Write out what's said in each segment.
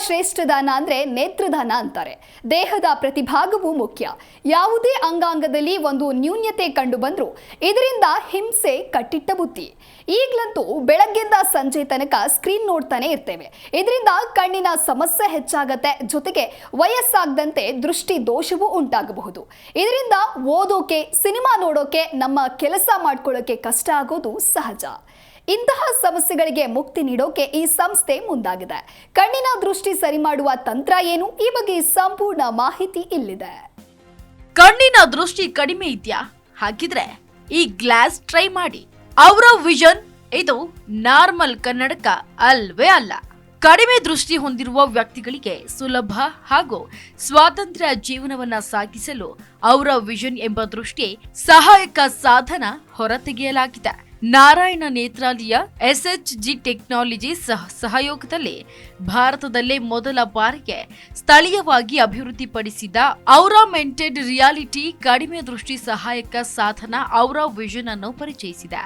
ಶ್ರೇಷ್ಠ ದಾನ ಅಂದ್ರೆ ನೇತ್ರದಾನ ಅಂತಾರೆ. ದೇಹದ ಪ್ರತಿಭಾಗವೂ ಮುಖ್ಯ. ಯಾವುದೇ ಅಂಗಾಂಗದಲ್ಲಿ ಒಂದು ನ್ಯೂನ್ಯತೆ ಕಂಡು ಬಂದ್ರೂ ಇದರಿಂದ ಹಿಂಸೆ ಕಟ್ಟಿಟ್ಟ ಬುತ್ತಿ. ಈಗಲಂತೂ ಬೆಳಗ್ಗೆಯಿಂದ ಸಂಜೆ ತನಕ ಸ್ಕ್ರೀನ್ ನೋಡ್ತಾನೆ ಇರ್ತೇವೆ. ಇದರಿಂದ ಕಣ್ಣಿನ ಸಮಸ್ಯೆ ಹೆಚ್ಚಾಗತ್ತೆ, ಜೊತೆಗೆ ವಯಸ್ಸಾಗದಂತೆ ದೃಷ್ಟಿ ದೋಷವೂ ಉಂಟಾಗಬಹುದು. ಇದರಿಂದ ಓದೋಕೆ, ಸಿನಿಮಾ ನೋಡೋಕೆ, ನಮ್ಮ ಕೆಲಸ ಮಾಡ್ಕೊಳ್ಳೋಕೆ ಕಷ್ಟ ಆಗೋದು ಸಹಜ. ಇಂತಹ ಸಮಸ್ಯೆಗಳಿಗೆ ಮುಕ್ತಿ ನೀಡೋಕೆ ಈ ಸಂಸ್ಥೆ ಮುಂದಾಗಿದೆ. ಕಣ್ಣಿನ ದೃಷ್ಟಿ ಸರಿ ಮಾಡುವ ತಂತ್ರ ಏನು? ಈ ಬಗ್ಗೆ ಸಂಪೂರ್ಣ ಮಾಹಿತಿ ಇಲ್ಲಿದೆ. ಕಣ್ಣಿನ ದೃಷ್ಟಿ ಕಡಿಮೆ ಇದೆಯಾ? ಹಾಗಿದ್ರೆ ಈ ಗ್ಲಾಸ್ ಟ್ರೈ ಮಾಡಿ. ಅವರ ವಿಷನ್ ಇದು ನಾರ್ಮಲ್ ಕನ್ನಡಕ ಅಲ್ವೇ ಅಲ್ಲ. ಕಡಿಮೆ ದೃಷ್ಟಿ ಹೊಂದಿರುವ ವ್ಯಕ್ತಿಗಳಿಗೆ ಸುಲಭ ಹಾಗೂ ಸ್ವಾತಂತ್ರ್ಯ ಜೀವನವನ್ನ ಸಾಗಿಸಲು ಅವರ ವಿಷನ್ ಎಂಬ ದೃಷ್ಟಿ ಸಹಾಯಕ ಸಾಧನ ಹೊರತೆಗೆಯಲಾಗಿದೆ. ನಾರಾಯಣ ನೇತ್ರಾಲಯ SHG ಟೆಕ್ನಾಲಜಿ ಸಹಯೋಗದಲ್ಲಿ ಭಾರತದಲ್ಲೇ ಮೊದಲ ಬಾರಿಗೆ ಸ್ಥಳೀಯವಾಗಿ ಅಭಿವೃದ್ಧಿಪಡಿಸಿದ ಔರಾಮೆಂಟೆಡ್ ರಿಯಾಲಿಟಿ ಕಡಿಮೆ ದೃಷ್ಟಿ ಸಹಾಯಕ ಸಾಧನ ಔರಾ ವಿಷನ್ ಅನ್ನು ಪರಿಚಯಿಸಿದೆ.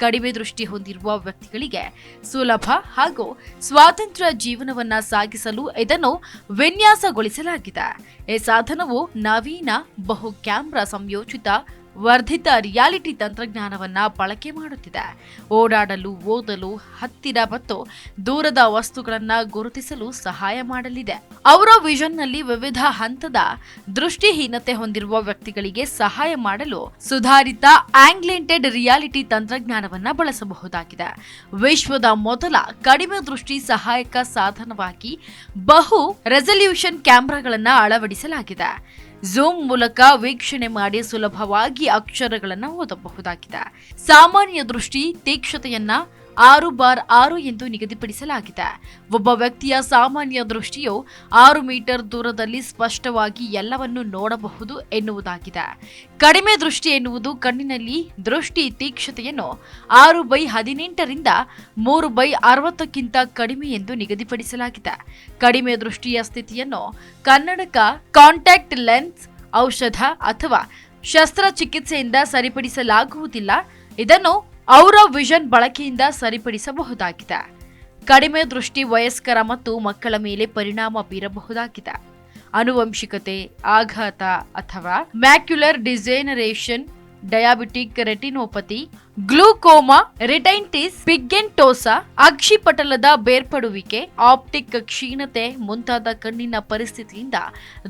ಕಡಿಮೆ ದೃಷ್ಟಿ ಹೊಂದಿರುವ ವ್ಯಕ್ತಿಗಳಿಗೆ ಸುಲಭ ಹಾಗೂ ಸ್ವಾತಂತ್ರ್ಯ ಜೀವನವನ್ನ ಸಾಗಿಸಲು ಇದನ್ನು ವಿನ್ಯಾಸಗೊಳಿಸಲಾಗಿದೆ. ಈ ಸಾಧನವು ನವೀನ ಬಹು ಕ್ಯಾಮೆರಾ ಸಂಯೋಜಿತ ವರ್ಧಿತ ರಿಯಾಲಿಟಿ ತಂತ್ರಜ್ಞಾನವನ್ನ ಬಳಕೆ ಮಾಡುತ್ತಿದೆ. ಓಡಾಡಲು, ಓದಲು, ಹತ್ತಿರ ಮತ್ತು ದೂರದ ವಸ್ತುಗಳನ್ನ ಗುರುತಿಸಲು ಸಹಾಯ ಮಾಡಲಿದೆ. ಅವರ ವಿಷನ್ನಲ್ಲಿ ವಿವಿಧ ಹಂತದ ದೃಷ್ಟಿಹೀನತೆ ಹೊಂದಿರುವ ವ್ಯಕ್ತಿಗಳಿಗೆ ಸಹಾಯ ಮಾಡಲು ಸುಧಾರಿತ ಆಂಗ್ಲೆಂಟೆಡ್ ರಿಯಾಲಿಟಿ ತಂತ್ರಜ್ಞಾನವನ್ನ ಬಳಸಬಹುದಾಗಿದೆ. ವಿಶ್ವದ ಮೊದಲ ಕಡಿಮೆ ದೃಷ್ಟಿ ಸಹಾಯಕ ಸಾಧನವಾಗಿ ಬಹು ರೆಸಲ್ಯೂಷನ್ ಕ್ಯಾಮೆರಾಗಳನ್ನ ಅಳವಡಿಸಲಾಗಿದೆ. ಝೂಮ್ ಮೂಲಕ ವೀಕ್ಷಣೆ ಮಾಡಿ ಸುಲಭವಾಗಿ ಅಕ್ಷರಗಳನ್ನು ಓದಬಹುದಾಗಿದೆ. ಸಾಮಾನ್ಯ ದೃಷ್ಟಿ ತೀಕ್ಷ್ಣತೆಯನ್ನ 6x6 ಎಂದು ನಿಗದಿಪಡಿಸಲಾಗಿದೆ. ಒಬ್ಬ ವ್ಯಕ್ತಿಯ ಸಾಮಾನ್ಯ ದೃಷ್ಟಿಯು 6 ಮೀಟರ್ ದೂರದಲ್ಲಿ ಸ್ಪಷ್ಟವಾಗಿ ಎಲ್ಲವನ್ನು ನೋಡಬಹುದು ಎನ್ನುವುದಾಗಿದೆ. ಕಡಿಮೆ ದೃಷ್ಟಿ ಎನ್ನುವುದು ಕಣ್ಣಿನಲ್ಲಿ ದೃಷ್ಟಿ ತೀಕ್ಷ್ಣತೆಯನ್ನು 6/18 ರಿಂದ 3/60ಕ್ಕಿಂತ ಕಡಿಮೆ ಎಂದು ನಿಗದಿಪಡಿಸಲಾಗಿದೆ. ಕಡಿಮೆ ದೃಷ್ಟಿಯ ಸ್ಥಿತಿಯನ್ನು ಕನ್ನಡಕ, ಕಾಂಟ್ಯಾಕ್ಟ್ ಲೆನ್ಸ್, ಔಷಧ ಅಥವಾ ಶಸ್ತ್ರಚಿಕಿತ್ಸೆಯಿಂದ ಸರಿಪಡಿಸಲಾಗುವುದಿಲ್ಲ. ಇದನ್ನು ಔರಾ ವಿಷನ್ ಬಳಕೆಯಿಂದ ಸರಿಪಡಿಸಬಹುದಾಗಿದೆ. ಕಡಿಮೆ ದೃಷ್ಟಿ ವಯಸ್ಕರ ಮತ್ತು ಮಕ್ಕಳ ಮೇಲೆ ಪರಿಣಾಮ ಬೀರಬಹುದಾಗಿದೆ. ಆನುವಂಶಿಕತೆ, ಆಘಾತ ಅಥವಾ macular degeneration, diabetic retinopathy, glaucoma, retinitis pigmentosa, ಅಕ್ಷಿಪಟಲದ ಬೇರ್ಪಡುವಿಕೆ, ಆಪ್ಟಿಕ್ ಕ್ಷೀಣತೆ ಮುಂತಾದ ಕಣ್ಣಿನ ಪರಿಸ್ಥಿತಿಯಿಂದ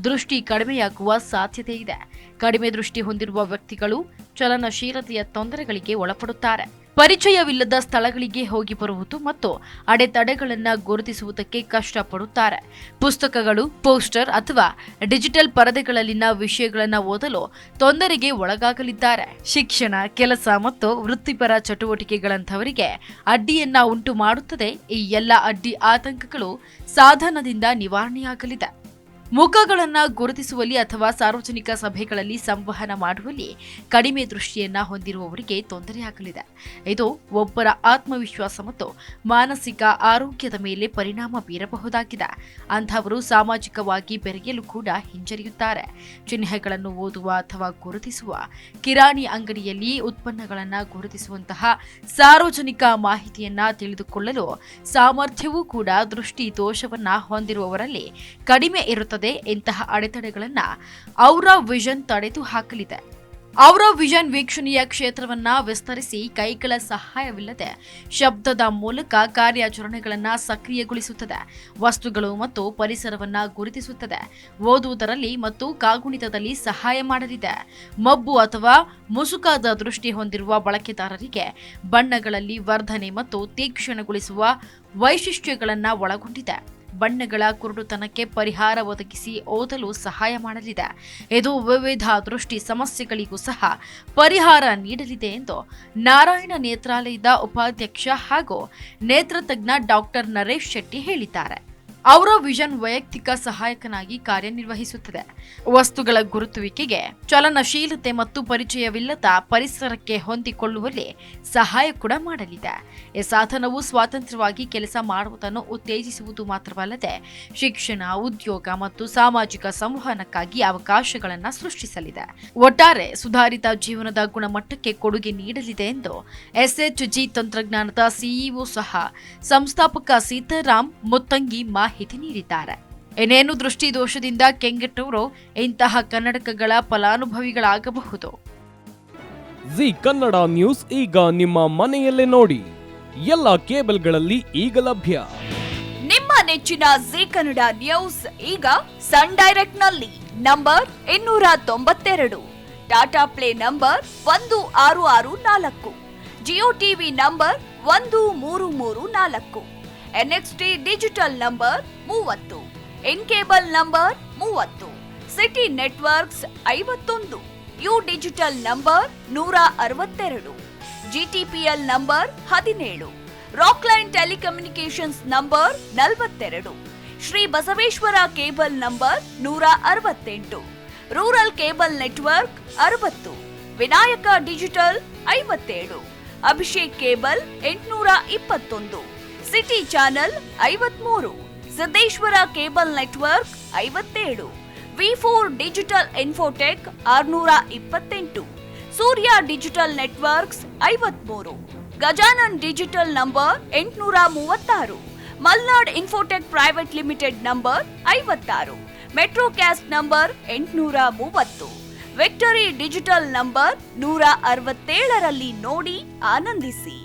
ದೃಷ್ಟಿ ಕಡಿಮೆಯಾಗುವ ಸಾಧ್ಯತೆ ಇದೆ. ಕಡಿಮೆ ದೃಷ್ಟಿ ಹೊಂದಿರುವ ವ್ಯಕ್ತಿಗಳು ಚಲನಶೀಲತೆಯ ತೊಂದರೆಗಳಿಗೆ ಒಳಪಡುತ್ತಾರೆ. ಪರಿಚಯವಿಲ್ಲದ ಸ್ಥಳಗಳಿಗೆ ಹೋಗಿ ಬರುವುದು ಮತ್ತು ಅಡೆತಡೆಗಳನ್ನು ಗುರುತಿಸುವುದಕ್ಕೆ ಕಷ್ಟಪಡುತ್ತಾರೆ. ಪುಸ್ತಕಗಳು, ಪೋಸ್ಟರ್ ಅಥವಾ ಡಿಜಿಟಲ್ ಪರದೆಗಳಲ್ಲಿನ ವಿಷಯಗಳನ್ನು ಓದಲು ತೊಂದರೆಗೆ ಒಳಗಾಗಲಿದ್ದಾರೆ. ಶಿಕ್ಷಣ, ಕೆಲಸ ಮತ್ತು ವೃತ್ತಿಪರ ಚಟುವಟಿಕೆಗಳಂಥವರಿಗೆ ಅಡ್ಡಿಯನ್ನ ಉಂಟು ಮಾಡುತ್ತದೆ. ಈ ಎಲ್ಲ ಅಡ್ಡಿ ಆತಂಕಗಳು ಸಾಧನದಿಂದ ನಿವಾರಣೆಯಾಗಲಿದೆ. ಮುಖಗಳನ್ನು ಗುರುತಿಸುವಲ್ಲಿ ಅಥವಾ ಸಾರ್ವಜನಿಕ ಸಭೆಗಳಲ್ಲಿ ಸಂವಹನ ಮಾಡುವಲ್ಲಿ ಕಡಿಮೆ ದೃಷ್ಟಿಯನ್ನ ಹೊಂದಿರುವವರಿಗೆ ತೊಂದರೆಯಾಗಲಿದೆ. ಇದು ಒಬ್ಬರ ಆತ್ಮವಿಶ್ವಾಸ ಮತ್ತು ಮಾನಸಿಕ ಆರೋಗ್ಯದ ಮೇಲೆ ಪರಿಣಾಮ ಬೀರಬಹುದಾಗಿದೆ. ಅಂಥವರು ಸಾಮಾಜಿಕವಾಗಿ ಬೆರೆಯಲು ಕೂಡ ಹಿಂಜರಿಯುತ್ತಾರೆ. ಚಿಹ್ನೆಗಳನ್ನು ಓದುವ ಅಥವಾ ಗುರುತಿಸುವ, ಕಿರಾಣಿ ಅಂಗಡಿಯಲ್ಲಿ ಉತ್ಪನ್ನಗಳನ್ನು ಗುರುತಿಸುವಂತಹ ಸಾರ್ವಜನಿಕ ಮಾಹಿತಿಯನ್ನ ತಿಳಿದುಕೊಳ್ಳಲು ಸಾಮರ್ಥ್ಯವೂ ಕೂಡ ದೃಷ್ಟಿ ದೋಷವನ್ನ ಹೊಂದಿರುವವರಲ್ಲಿ ಕಡಿಮೆ ಇರುತ್ತದೆ. ಇಂತಹ ಅಡೆತಡೆಗಳನ್ನ ಔರಾ ವಿಷನ್ ತಡೆದು ಹಾಕಲಿದೆ. ಔರಾ ವಿಷನ್ ವೀಕ್ಷಣೆಯ ಕ್ಷೇತ್ರವನ್ನ ವಿಸ್ತರಿಸಿ ಕೈಗಳ ಸಹಾಯವಿಲ್ಲದೆ ಶಬ್ದದ ಮೂಲಕ ಕಾರ್ಯಾಚರಣೆಗಳನ್ನು ಸಕ್ರಿಯಗೊಳಿಸುತ್ತದೆ. ವಸ್ತುಗಳು ಮತ್ತು ಪರಿಸರವನ್ನ ಗುರುತಿಸುತ್ತದೆ. ಓದುವುದರಲ್ಲಿ ಮತ್ತು ಕಾಗುಣಿತದಲ್ಲಿ ಸಹಾಯ ಮಾಡಲಿದೆ. ಮಬ್ಬು ಅಥವಾ ಮುಸುಕಾದ ದೃಷ್ಟಿ ಹೊಂದಿರುವ ಬಳಕೆದಾರರಿಗೆ ಬಣ್ಣಗಳಲ್ಲಿ ವರ್ಧನೆ ಮತ್ತು ತೀಕ್ಷ್ಣಗೊಳಿಸುವ ವೈಶಿಷ್ಟ್ಯಗಳನ್ನು ಒಳಗೊಂಡಿದೆ. ಬಣ್ಣಗಳ ಕುರುಡುತನಕ್ಕೆ ಪರಿಹಾರ ಒದಗಿಸಿ ಓದಲು ಸಹಾಯ ಮಾಡಲಿದೆ. ಇದು ವಿವಿಧ ದೃಷ್ಟಿ ಸಮಸ್ಯೆಗಳಿಗೂ ಸಹ ಪರಿಹಾರ ನೀಡಲಿದೆ ಎಂದು ನಾರಾಯಣ ನೇತ್ರಾಲಯದ ಉಪಾಧ್ಯಕ್ಷ ಹಾಗೂ ನೇತ್ರತಜ್ಞ ಡಾಕ್ಟರ್ ನರೇಶ್ ಶೆಟ್ಟಿ ಹೇಳಿದ್ದಾರೆ. ಔರಾ ವಿಷನ್ ವೈಯಕ್ತಿಕ ಸಹಾಯಕನಾಗಿ ಕಾರ್ಯನಿರ್ವಹಿಸುತ್ತದೆ. ವಸ್ತುಗಳ ಗುರುತುವಿಕೆಗೆ, ಚಲನಶೀಲತೆ ಮತ್ತು ಪರಿಚಯವಿಲ್ಲದ ಪರಿಸರಕ್ಕೆ ಹೊಂದಿಕೊಳ್ಳುವಲ್ಲಿ ಸಹಾಯ ಕೂಡ ಮಾಡಲಿದೆ. ಈ ಸಾಧನವು ಸ್ವಾತಂತ್ರ್ಯವಾಗಿ ಕೆಲಸ ಮಾಡುವುದನ್ನು ಉತ್ತೇಜಿಸುವುದು ಮಾತ್ರವಲ್ಲದೆ ಶಿಕ್ಷಣ, ಉದ್ಯೋಗ ಮತ್ತು ಸಾಮಾಜಿಕ ಸಂವಹನಕ್ಕಾಗಿ ಅವಕಾಶಗಳನ್ನು ಸೃಷ್ಟಿಸಲಿದೆ. ಒಟ್ಟಾರೆ ಸುಧಾರಿತ ಜೀವನದ ಗುಣಮಟ್ಟಕ್ಕೆ ಕೊಡುಗೆ ನೀಡಲಿದೆ ಎಂದು SHG ತಂತ್ರಜ್ಞಾನದ CEO ಸಹ ಸಂಸ್ಥಾಪಕ ಸೀತಾರಾಮ್ ಮುತ್ತಂಗಿ ಮಾಹಿತಿ ಮಾಹಿತಿ ನೀಡಿದ್ದಾರೆ. ಇನ್ನೇನು ದೃಷ್ಟಿ ದೋಷದಿಂದ ಕೆಂಗೆಟ್ಟವರು ಇಂತಹ ಕನ್ನಡಕಗಳ ಫಲಾನುಭವಿಗಳಾಗಬಹುದು. ಜಿ ಕನ್ನಡ ನ್ಯೂಸ್ ಈಗ ನಿಮ್ಮ ಮನೆಯಲ್ಲೇ ನೋಡಿ. ಎಲ್ಲ ಕೇಬಲ್ಗಳಲ್ಲಿ ಈಗ ಲಭ್ಯ. ನಿಮ್ಮ ನೆಚ್ಚಿನ ಜಿ ಕನ್ನಡ ನ್ಯೂಸ್ ಈಗ ಸನ್ ಡೈರೆಕ್ಟ್ ನಲ್ಲಿ number 292, Tata Play number 1664, Jio TV number 1334, NXT digital number 30, in cable number 30, city networks 51, U digital number 162, GTPL number 17, Rockline telecommunications number 42, Shri Basaveshwara cable number 168, rural cable network 60, Vinayaka digital 57, Abhishek cable 821, city channel 53, Siddeshwara cable network 57, ವಿ4 digital infotech 628, Surya digital networks 53, Gajanan digital number 836, Malnad infotech private limited number 56, Metrocast number 830, victory digital number 167ರಲ್ಲಿ ನೋಡಿ ಆನಂದಿಸಿ.